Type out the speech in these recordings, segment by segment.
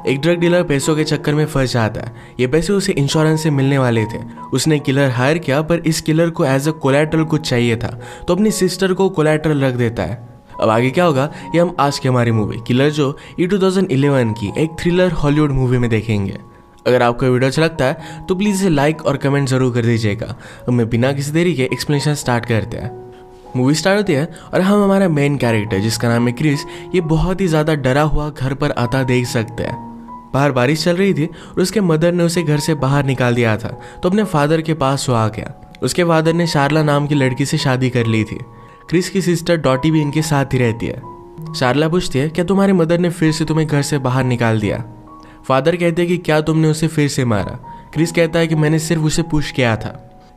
एक drug dealer पैसों के चक्कर में फंस जाता है। ये पैसे उसे इंश्योरेंस से मिलने वाले थे। उसने किलर हायर किया, पर इस किलर को एज अ कोलैटरल कुछ चाहिए था, तो अपनी सिस्टर को कोलैटरल रख देता है। अब आगे क्या होगा ये हम आज की हमारी मूवी किलर जो ये 2011 की एक थ्रिलर हॉलीवुड मूवी में देखेंगे। अगर आपको वीडियो अच्छा लगता है तो प्लीज़ इसे लाइक और कमेंट जरूर कर दीजिएगा। हमें बिना किसी देरी के एक्सप्लेनेशन स्टार्ट करते हैं। मूवी स्टार्ट होती है और हम हमारा मेन कैरेक्टर जिसका नाम है क्रिस, ये बहुत ही ज़्यादा डरा हुआ घर पर आता देख सकते हैं। बाहर बारिश चल रही थी और उसके मदर ने उसे घर से बाहर निकाल दिया था, तो अपने फादर के पास वो आ गया। उसके फादर ने शार्ला नाम की लड़की से शादी कर ली थी। क्रिस की सिस्टर डॉटी भी इनके साथ ही रहती है। शार्ला पूछती है क्या तुम्हारे मदर ने फिर से तुम्हें घर से बाहर निकाल दिया। फादर कहते हैं कि क्या तुमने उसे फिर से मारा। क्रिस कहता है कि मैंने सिर्फ उसे पुश किया था।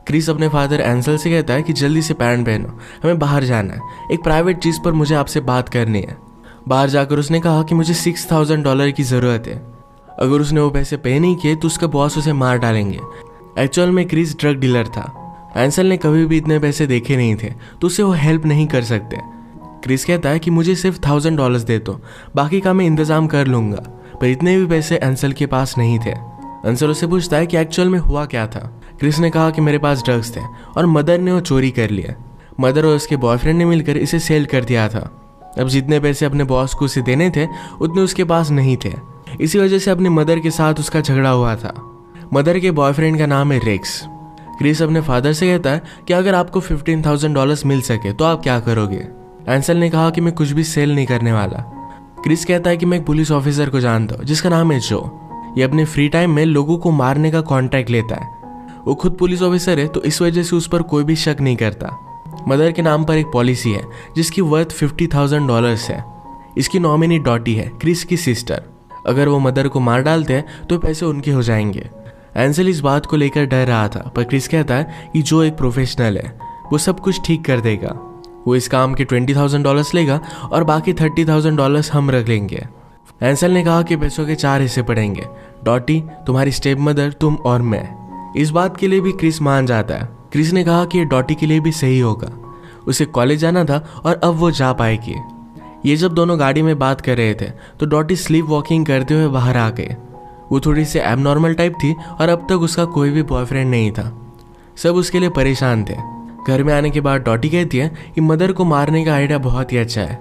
क्रिस अपने फादर एंसल से कहता है कि जल्दी से पैंट पहनो, हमें बाहर जाना है, एक प्राइवेट चीज़ पर मुझे आपसे बात करनी है। बाहर जाकर उसने कहा कि मुझे $6000 की ज़रूरत है। अगर उसने वो पैसे पे नहीं किए तो उसका बॉस उसे मार डालेंगे। एक्चुअल में क्रिस ड्रग डीलर था। एंसल ने कभी भी इतने पैसे देखे नहीं थे, तो उसे वो हेल्प नहीं कर सकते। क्रिस कहता है कि मुझे सिर्फ $1000 दे दो, बाकी का मैं इंतज़ाम कर लूँगा। पर इतने भी पैसे एंसल के पास नहीं थे। एंसल उससे पूछता है कि एक्चुअल में हुआ क्या था। क्रिस ने कहा कि मेरे पास ड्रग्स थे और मदर ने वो चोरी कर लिया। मदर और उसके बॉयफ्रेंड ने मिलकर इसे सेल कर दिया था। अब जितने पैसे अपने बॉस को उसे देने थे उतने उसके पास नहीं थे। इसी वजह से अपनी मदर के साथ उसका झगड़ा हुआ था। मदर के बॉयफ्रेंड का नाम है रेक्स। क्रिस अपने फादर से कहता है कि अगर आपको $15,000 मिल सके तो आप क्या करोगे। एंसल ने कहा कि मैं कुछ भी सेल नहीं करने वाला। क्रिस कहता है कि मैं एक पुलिस ऑफिसर को जानता हूँ जिसका नाम है जो। ये अपने फ्री टाइम में लोगों को मारने का कॉन्ट्रैक्ट लेता है। वो खुद पुलिस ऑफिसर है, तो इस वजह से उस पर कोई भी शक नहीं करता। मदर के नाम पर एक पॉलिसी है जिसकी वर्थ $50,000 है। इसकी नॉमिनी डॉटी है, क्रिस की सिस्टर। अगर वो मदर को मार डालते हैं तो पैसे उनके हो जाएंगे। एंसल इस बात को लेकर डर रहा था, पर क्रिस कहता है कि जो एक प्रोफेशनल है वो सब कुछ ठीक कर देगा। वो इस काम के $20,000 लेगा और बाकी $30,000 हम रख लेंगे। एंसल ने कहा कि पैसों के 4 हिस्से पड़ेंगे, डॉटी, तुम्हारी स्टेप मदर, तुम और मैं। इस बात के लिए भी क्रिस मान जाता है। क्रिस ने कहा कि ये डॉटी के लिए भी सही होगा। उसे कॉलेज जाना था और अब वो जा पाएगी। ये जब दोनों गाड़ी में बात कर रहे थे तो डॉटी स्लीप वॉकिंग करते हुए बाहर आ गए। वो थोड़ी सी एबनॉर्मल टाइप थी और अब तक उसका कोई भी बॉयफ्रेंड नहीं था। सब उसके लिए परेशान थे। घर में आने के बाद डॉटी कहती है कि मदर को मारने का आइडिया बहुत ही अच्छा है।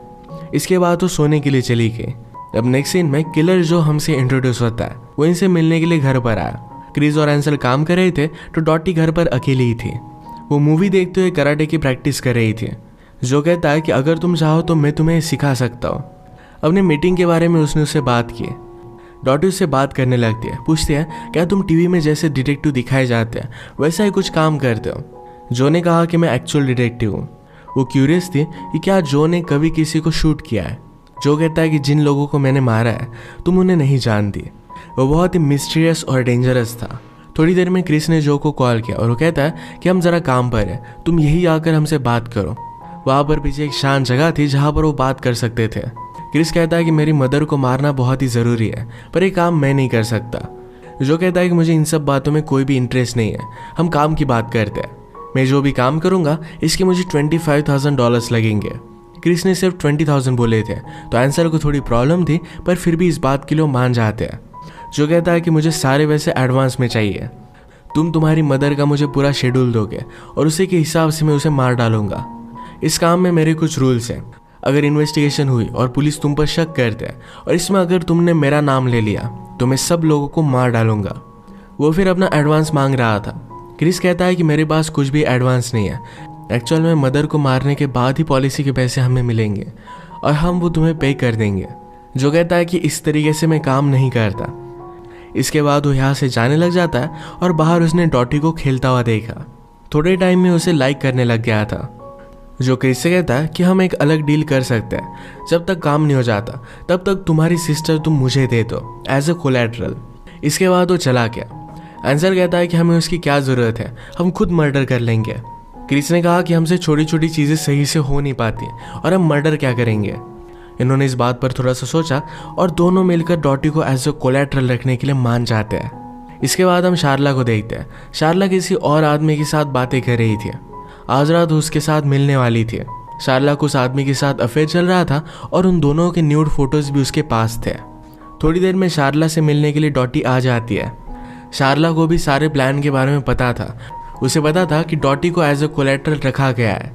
इसके बाद वो सोने के लिए चली गई। अब नेक्स्ट सीन में किलर जो हमसे इंट्रोड्यूस होता है वो इनसे मिलने के लिए घर पर आया। क्रिस और एंसल काम कर रहे थे तो डॉटी घर पर अकेली ही थी। वो मूवी देखते हुए कराटे की प्रैक्टिस कर रही थी। जो कहता है कि अगर तुम चाहो तो मैं तुम्हें सिखा सकता हूँ। अपने मीटिंग के बारे में उसने उससे बात की। डॉटी उससे बात करने लगती है, पूछती है क्या तुम टीवी में जैसे डिटेक्टिव दिखाए जाते हैं वैसा ही कुछ काम करते हो। जो ने कहा कि मैं एक्चुअल डिटेक्टिव हूँ। वो क्यूरियस थी कि क्या जो ने कभी किसी को शूट किया है। जो कहता है कि जिन लोगों को मैंने मारा है तुम उन्हें नहीं जानती। वो बहुत ही मिस्टीरियस और डेंजरस था। थोड़ी देर में क्रिस ने जो को कॉल किया और वो कहता है कि हम ज़रा काम पर हैं, तुम यही आकर हमसे बात करो। वहाँ पर पीछे एक शांत जगह थी जहाँ पर वो बात कर सकते थे। क्रिस कहता है कि मेरी मदर को मारना बहुत ही ज़रूरी है, पर ये काम मैं नहीं कर सकता। जो कहता है कि मुझे इन सब बातों में कोई भी इंटरेस्ट नहीं है, हम काम की बात करते हैं। मैं जो भी काम करूँगा इसके मुझे $25,000 लगेंगे। क्रिस ने सिर्फ 20,000 बोले थे, तो आंसर को थोड़ी प्रॉब्लम थी, पर फिर भी इस बात के लिए मान जाते हैं। जो कहता है कि मुझे सारे पैसे एडवांस में चाहिए। तुम्हारी मदर का मुझे पूरा शेड्यूल दोगे और उसी के हिसाब से मैं उसे मार डालूंगा। इस काम में मेरे कुछ रूल्स हैं। अगर इन्वेस्टिगेशन हुई और पुलिस तुम पर शक करते हैं और इसमें अगर तुमने मेरा नाम ले लिया तो मैं सब लोगों को मार डालूंगा। वो फिर अपना एडवांस मांग रहा था। क्रिस कहता है कि मेरे पास कुछ भी एडवांस नहीं है। एक्चुअल में मदर को मारने के बाद ही पॉलिसी के पैसे हमें मिलेंगे और हम वो तुम्हें पे कर देंगे। जो कहता है कि इस तरीके से मैं काम नहीं करता। इसके बाद वो यहाँ से जाने लग जाता है और बाहर उसने डॉटी को खेलता हुआ देखा। थोड़े टाइम में उसे लाइक करने लग गया था। जो क्रिस से कहता है कि हम एक अलग डील कर सकते हैं, जब तक काम नहीं हो जाता तब तक तुम्हारी सिस्टर तुम मुझे दे दो एज अ कोलैटरल। इसके बाद वो चला गया। आंसर कहता है कि हमें उसकी क्या ज़रूरत है, हम खुद मर्डर कर लेंगे। क्रिस ने कहा कि हमसे छोटी छोटी चीज़ें सही से हो नहीं पाती और हम मर्डर क्या करेंगे। इन्होंने इस बात पर थोड़ा सा सोचा और दोनों मिलकर डॉटी को एज अ कोलैटरल रखने के लिए मान जाते हैं। इसके बाद हम शार्ला को देखते हैं। शार्ला किसी और आदमी के साथ बातें कर रही थी। आज रात उसके साथ मिलने वाली थी। शार्ला को उस आदमी के साथ अफेयर चल रहा था और उन दोनों के न्यूड फोटोज भी उसके पास थे। थोड़ी देर में शारला से मिलने के लिए डॉटी आ जाती है। शारला को भी सारे प्लान के बारे में पता था। उसे पता था कि डॉटी को एज अ कोलेट्रल रखा गया है।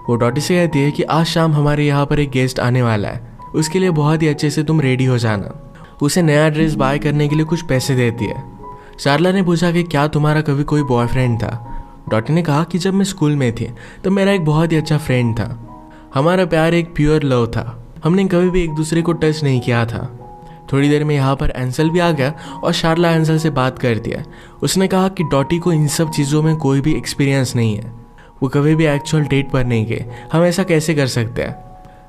वो डॉटी से कहती है कि आज शाम हमारे यहाँ पर एक गेस्ट आने वाला है, उसके लिए बहुत ही अच्छे से तुम रेडी हो जाना। उसे नया ड्रेस बाय करने के लिए कुछ पैसे देती है। शारला ने पूछा कि क्या तुम्हारा कभी कोई बॉयफ्रेंड था? डॉटी ने कहा कि जब मैं स्कूल में थी तब मेरा एक बहुत ही अच्छा फ्रेंड था। हमारा प्यार एक प्योर लव था, हमने कभी भी एक दूसरे को टच नहीं किया था। थोड़ी देर में यहाँ पर एंसल भी आ गया और शारला एंसल से बात करती है। उसने कहा कि डॉटी को इन सब चीज़ों में कोई भी एक्सपीरियंस नहीं है, वो कभी भी एक्चुअल डेट पर नहीं गए, हम ऐसा कैसे कर सकते हैं।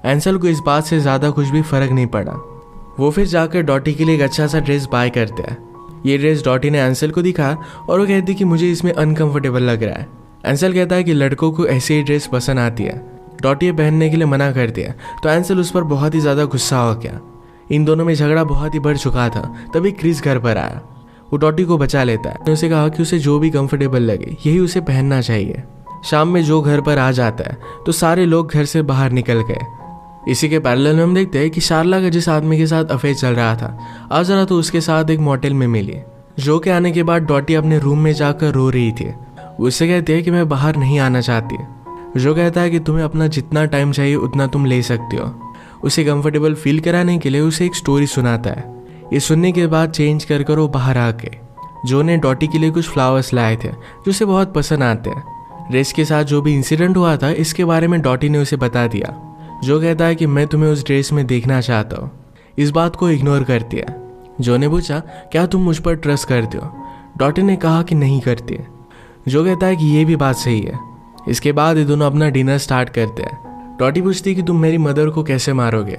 एंसल को इस बात से ज़्यादा कुछ भी फर्क नहीं पड़ा। वो फिर जाकर डॉटी के लिए एक अच्छा सा ड्रेस बाय करते हैं। ये ड्रेस डॉटी ने एंसल को दिखा और वो कहती कि मुझे इसमें अनकंफर्टेबल लग रहा है। एंसल कहता है कि लड़कों को ऐसी ही ड्रेस पसंद आती है। डॉटी ये पहनने के लिए मना करती है तो एंसल उस पर बहुत ही ज़्यादा गुस्सा हो गया। इन दोनों में झगड़ा बहुत ही बढ़ चुका था। तभी क्रिस घर पर आया। वो डॉटी को बचा लेता है। उसे कहा कि उसे जो भी कंफर्टेबल लगे यही उसे पहनना चाहिए। शाम में जो घर पर आ जाता है तो सारे लोग घर से बाहर निकल गए। इसी के पैरेलल में हम देखते हैं कि शारला का जिस आदमी के साथ अफेयर चल रहा था आज रात तो उसके साथ एक मोटेल में मिली। जो के आने के बाद डॉटी अपने रूम में जाकर रो रही थी। वो उससे कहती है कि मैं बाहर नहीं आना चाहती। जो कहता है कि तुम्हें अपना जितना टाइम चाहिए उतना तुम ले सकते हो। उसे कंफर्टेबल फील कराने के लिए उसे एक स्टोरी सुनाता है। ये सुनने के बाद चेंज कर वो बाहर आके जो ने डॉटी के लिए कुछ फ्लावर्स लाए थे जो उसे बहुत पसंद आते हैं। ड्रेस के साथ जो भी इंसिडेंट हुआ था इसके बारे में डॉटी ने उसे बता दिया। जो कहता है कि मैं तुम्हें उस ड्रेस में देखना चाहता हूँ। इस बात को इग्नोर करती है। जो ने पूछा क्या तुम मुझ पर ट्रस्ट करते हो? डॉटी ने कहा कि नहीं करती। जो कहता है कि ये भी बात सही है। इसके बाद ये दोनों अपना डिनर स्टार्ट करते हैं। डॉटी पूछती है कि तुम मेरी मदर को कैसे मारोगे?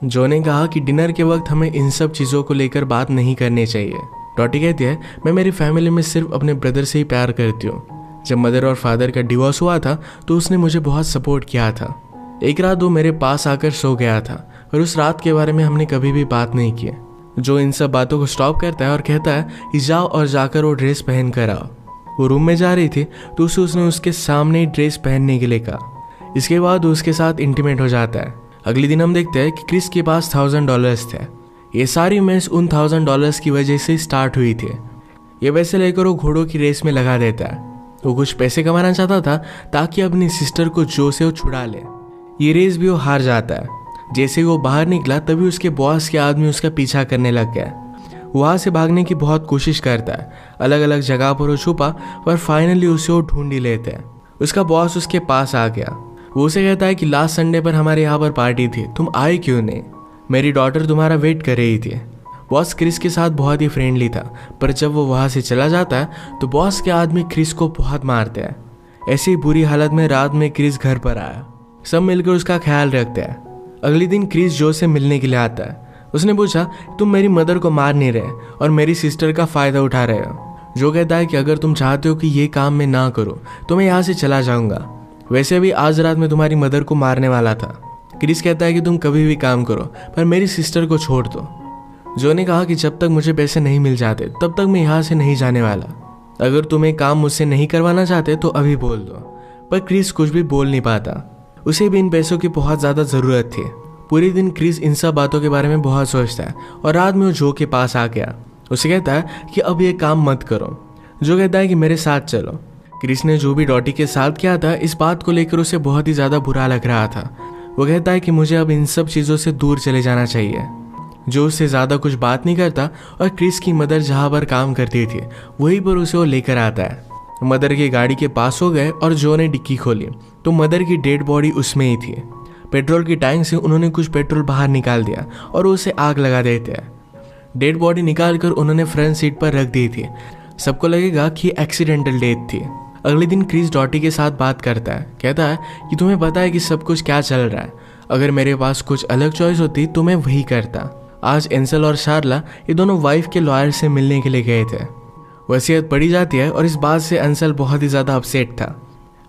जो ने कहा कि डिनर के वक्त हमें इन सब चीज़ों को लेकर बात नहीं करनी चाहिए। डॉटी कहती है मैं मेरी फैमिली में सिर्फ अपने ब्रदर से ही प्यार करती हूँ। जब मदर और फादर का डिवोर्स हुआ था तो उसने मुझे बहुत सपोर्ट किया था। एक रात वो मेरे पास आकर सो गया था और उस रात के बारे में हमने कभी भी बात नहीं की। जो इन सब बातों को स्टॉप करता है और कहता है कि जाओ और जाकर वो ड्रेस पहन कर आओ। वो रूम में जा रही थी तो उसने उसके सामने ड्रेस पहनने के लिए कहा। इसके बाद वो उसके साथ इंटीमेट हो जाता है। अगले दिन हम देखते हैं कि क्रिस के पास $1000 थे। ये सारी मैच उन $1000 की वजह से स्टार्ट हुई थी। ये पैसे लेकर वो घोड़ों की रेस में लगा देता है। वो कुछ पैसे कमाना चाहता था ताकि अपनी सिस्टर को जो से वो छुड़ा ले। ये रेस भी वो हार जाता है। जैसे वो बाहर निकला तभी उसके बॉस के आदमी उसका पीछा करने लग गया। वहाँ से भागने की बहुत कोशिश करता है। अलग अलग जगह पर वो छुपा पर फाइनली उसे वो ढूंढ ही लेते हैं। उसका बॉस उसके पास आ गया। वो उसे कहता है कि लास्ट संडे पर हमारे यहाँ पर पार्टी थी, तुम आए क्यों नहीं? मेरी डॉटर तुम्हारा वेट कर रही थी। बॉस क्रिस के साथ बहुत ही फ्रेंडली था पर जब वो वहाँ से चला जाता है तो बॉस के आदमी क्रिस को बहुत मारते हैं। ऐसी बुरी हालत में रात में क्रिस घर पर आया। सब मिलकर उसका ख्याल रखते हैं। अगले दिन क्रिस जो से मिलने के लिए आता है। उसने पूछा तुम मेरी मदर को मार नहीं रहे और मेरी सिस्टर का फ़ायदा उठा रहे हो। जो कहता है कि अगर तुम चाहते हो कि ये काम मैं ना करूं तो मैं यहाँ से चला जाऊंगा। वैसे भी आज रात मैं तुम्हारी मदर को मारने वाला था। क्रिस कहता है कि तुम कभी भी काम करो पर मेरी सिस्टर को छोड़ दो। जो ने कहा कि जब तक मुझे पैसे नहीं मिल जाते तब तक मैं यहाँ से नहीं जाने वाला। अगर तुम्हें काम मुझसे नहीं करवाना चाहते तो अभी बोल दो। पर क्रिस कुछ भी बोल नहीं पाता। उसे भी इन पैसों की बहुत ज़्यादा ज़रूरत थी। पूरे दिन क्रिस इन सब बातों के बारे में बहुत सोचता है और रात में वो जो के पास आ गया। उसे कहता है कि अब ये काम मत करो। जो कहता है कि मेरे साथ चलो। क्रिस ने जो भी डॉटी के साथ किया था इस बात को लेकर उसे बहुत ही ज़्यादा बुरा लग रहा था। वो कहता है कि मुझे अब इन सब चीज़ों से दूर चले जाना चाहिए। जो उससे ज़्यादा कुछ बात नहीं करता और क्रिस की मदर जहाँ पर काम करती थी वहीं पर उसे वो लेकर आता है। मदर की गाड़ी के पास हो गए और जो ने डिक्की खोली तो मदर की डेड बॉडी उसमें ही थी। पेट्रोल की टैंक से उन्होंने कुछ पेट्रोल बाहर निकाल दिया और उसे आग लगा देते हैं। डेड बॉडी निकालकर उन्होंने फ्रंट सीट पर रख दी थी। सबको लगेगा कि एक्सीडेंटल डेथ थी। अगले दिन क्रिस डॉटी के साथ बात करता है। कहता है कि तुम्हें पता है कि सब कुछ क्या चल रहा है। अगर मेरे पास कुछ अलग चॉइस होती तो मैं वही करता। आज एंसल और शारला ये दोनों वाइफ के लॉयर से मिलने के लिए गए थे। वसीयत पढ़ी जाती है और इस बात से एंसल बहुत ही ज़्यादा अपसेट था।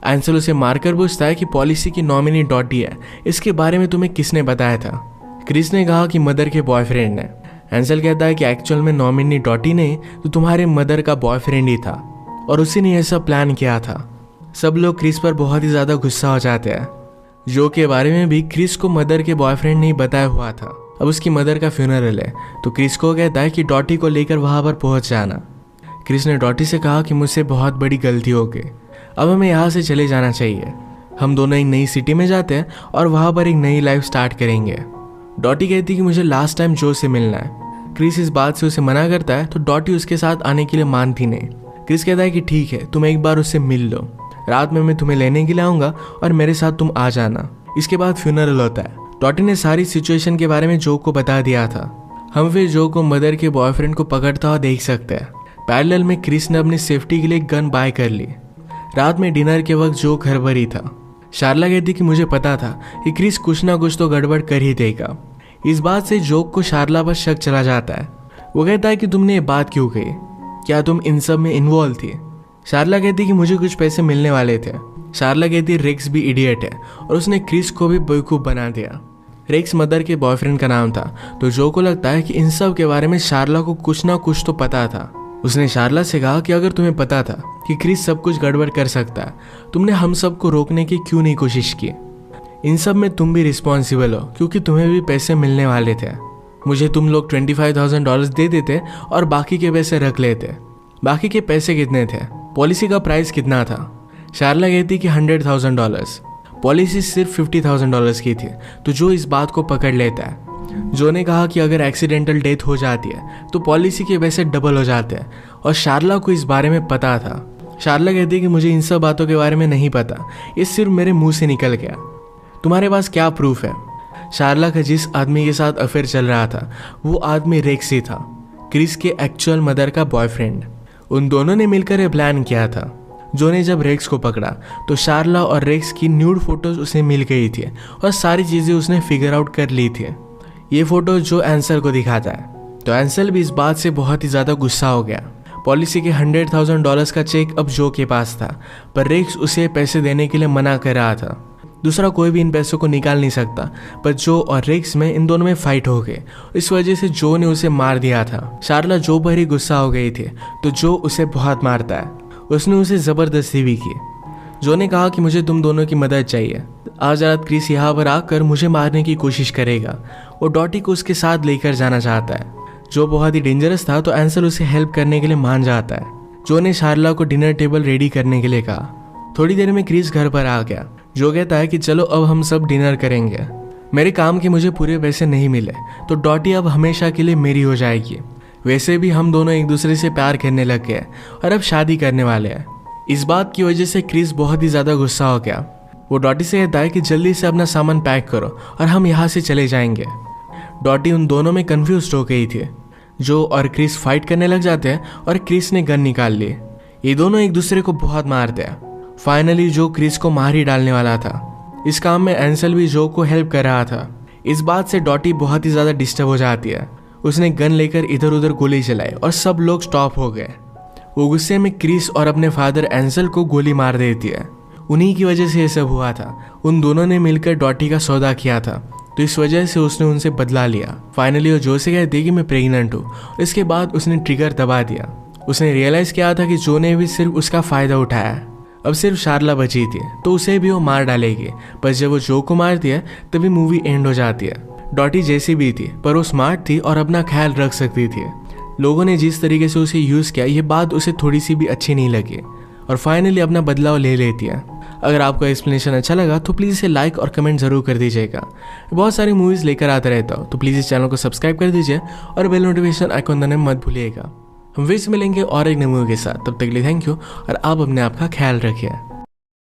एंसल उसे मारकर पूछता है कि पॉलिसी की नॉमिनी डॉटी है, इसके बारे में तुम्हें किसने बताया था? क्रिस ने कहा कि मदर के बॉयफ्रेंड ने। एंसल कहता है कि एक्चुअल में नॉमिनी डॉटी नहीं तो तुम्हारे मदर का बॉयफ्रेंड ही था और उसी ने यह सब प्लान किया था। सब लोग क्रिस पर बहुत ही ज़्यादा गुस्सा हो जाते हैं। जो के बारे में भी क्रिस को मदर के बॉयफ्रेंड नहीं बताया हुआ था। अब उसकी मदर का फ्यूनरल है, तो क्रिस को कहता है कि डॉटी को लेकर वहाँ पर पहुँच जाना। क्रिस ने डॉटी से कहा कि मुझसे बहुत बड़ी गलती हो गई, अब हमें यहाँ से चले जाना चाहिए। हम दोनों एक नई सिटी में जाते हैं और वहाँ पर एक नई लाइफ स्टार्ट करेंगे। डॉटी कहती है कि मुझे लास्ट टाइम जो से मिलना है। क्रिस इस बात से उसे मना करता है, तो डॉटी उसके साथ आने के लिए मानती नहीं। क्रिस कहता है कि ठीक है, तुम एक बार उससे मिल लो, रात में मैं तुम्हें लेने के लिए आऊँगा और मेरे साथ तुम आ जाना। इसके बाद फ्यूनरल होता है। डॉटी ने सारी सिचुएशन के बारे में जो को बता दिया था। हम फिर जो को मदर के बॉयफ्रेंड को पकड़ता हुआ देख सकते हैं। पैरेलल में क्रिस ने अपनी सेफ्टी के लिए गन बाय कर ली। रात में डिनर के वक्त जो घर पर ही था। शार्ला कहती कि मुझे पता था कि क्रिस कुछ ना कुछ तो गड़बड़ कर ही देगा। इस बात से जोक को शार्ला पर शक चला जाता है। वो कहता है कि तुमने ये बात क्यों कही, क्या तुम इन सब में इन्वॉल्व थी? शार्ला कहती कि मुझे कुछ पैसे मिलने वाले थे। शार्ला कहती रेक्स भी इडियट है और उसने क्रिस को भी बेवकूफ़ बना दिया। रेक्स मदर के बॉयफ्रेंड का नाम था, तो जो को लगता है कि इन सब के बारे में शार्ला को कुछ ना कुछ तो पता था। उसने शार्ला से कहा कि अगर तुम्हें पता था कि क्रिस सब कुछ गड़बड़ कर सकता है, तुमने हम सबको रोकने की क्यों नहीं कोशिश की? इन सब में तुम भी रिस्पॉन्सिबल हो, क्योंकि तुम्हें भी पैसे मिलने वाले थे। मुझे तुम लोग $25,000 दे देते और बाकी के पैसे रख लेते। बाकी के पैसे कितने थे? पॉलिसी का प्राइस कितना था? शार्ला कहती कि $100,000। पॉलिसी सिर्फ $50,000 की थी, तो जो इस बात को पकड़ लेता है। जो ने कहा कि अगर एक्सीडेंटल डेथ हो जाती है तो पॉलिसी के पैसे डबल हो जाते हैं, और शार्ला को इस बारे में पता था। शार्ला कहती है कि मुझे इन सब बातों के बारे में नहीं पता, ये सिर्फ मेरे मुंह से निकल गया। तुम्हारे पास क्या प्रूफ है? शार्ला का जिस आदमी के साथ अफेयर चल रहा था वो आदमी रेक्स ही था, क्रिस के एक्चुअल मदर का बॉयफ्रेंड। उन दोनों ने मिलकर ये प्लान किया था। जो ने जब रेक्स को पकड़ा तो शार्ला और रेक्स की न्यूड फोटोज उसे मिल गई थी और सारी चीज़ें उसने फिगर आउट कर ली थी। ये फोटो जो एंसल को दिखाता है, तो एंसल भी इस बात से बहुत ही ज़्यादा गुस्सा हो गया। पॉलिसी के $100,000 का चेक अब जो के पास था, पर रेक्स उसे पैसे देने के लिए मना कर रहा था। दूसरा कोई भी इन पैसों को निकाल नहीं सकता, पर जो और रेक्स में इन दोनों में फाइट हो गई। इस वजह से जो ने उसे मार दिया था। शार्ला जो पर ही गुस्सा हो गई थी, तो जो उसे बहुत मारता है। उसने उसे ज़बरदस्ती भी की। जो ने कहा कि मुझे तुम दोनों की मदद चाहिए। आज रात क्रिस यहाँ पर आकर मुझे मारने की कोशिश करेगा। वो डॉटी को उसके साथ लेकर जाना चाहता है। जो बहुत ही डेंजरस था, तो एंसल उसे हेल्प करने के लिए मान जाता है। जो ने शार्ला को डिनर टेबल रेडी करने के लिए कहा। थोड़ी देर में क्रिस घर पर आ गया। जो कहता है कि चलो अब हम सब डिनर करेंगे। मेरे काम के मुझे पूरे पैसे नहीं मिले, तो डॉटी अब हमेशा के लिए मेरी हो जाएगी। वैसे भी हम दोनों एक दूसरे से प्यार करने लग गए और अब शादी करने वाले हैं। इस बात की वजह से क्रिस बहुत ही ज़्यादा गुस्सा हो गया। वो डॉटी से कहता है कि जल्दी से अपना सामान पैक करो और हम यहाँ से चले जाएंगे। डॉटी उन दोनों में कंफ्यूज हो गई थी। जो और क्रिस फाइट करने लग जाते हैं और क्रिस ने गन निकाल ली। ये दोनों एक दूसरे को बहुत मारते हैं। फाइनली जो क्रिस को मार ही डालने वाला था। इस काम में एंसल भी जो को हेल्प कर रहा था। इस बात से डॉटी बहुत ही ज़्यादा डिस्टर्ब हो जाती है। उसने गन लेकर इधर उधर गोली चलाई और सब लोग स्टॉप हो गए। वो गुस्से में क्रिस और अपने फादर एंसल को गोली मार देती है। उन्हीं की वजह से ये सब हुआ था। उन दोनों ने मिलकर डॉटी का सौदा किया था, तो इस वजह से उसने उनसे बदला लिया। फाइनली वो जो से कहती कि मैं प्रेग्नेंट हूँ। इसके बाद उसने ट्रिगर दबा दिया। उसने रियलाइज़ किया था कि जो ने भी सिर्फ उसका फ़ायदा उठाया। अब सिर्फ शार्ला बची थी, तो उसे भी वो मार डालेगी। पर जब वो जो को मारती है तभी मूवी एंड हो जाती है। डॉटी जैसी भी थी, पर वो स्मार्ट थी और अपना ख्याल रख सकती थी। लोगों ने जिस तरीके से उसे यूज़ किया, ये बात उसे थोड़ी सी भी अच्छी नहीं लगी और फाइनली अपना बदलाव ले लेती है। अगर आपको एक्सप्लेनेशन अच्छा लगा तो प्लीज़ इसे लाइक और कमेंट ज़रूर कर दीजिएगा। बहुत सारी मूवीज़ लेकर आता रहता हूँ, तो प्लीज़ इस चैनल को सब्सक्राइब कर दीजिए और बेल नोटिफिकेशन आइकॉन दबाना मत भूलिएगा। हम फिर से मिलेंगे और एक नई मूवी के साथ। तब तक के लिए थैंक यू और आप अपने आप का ख्याल रखिए।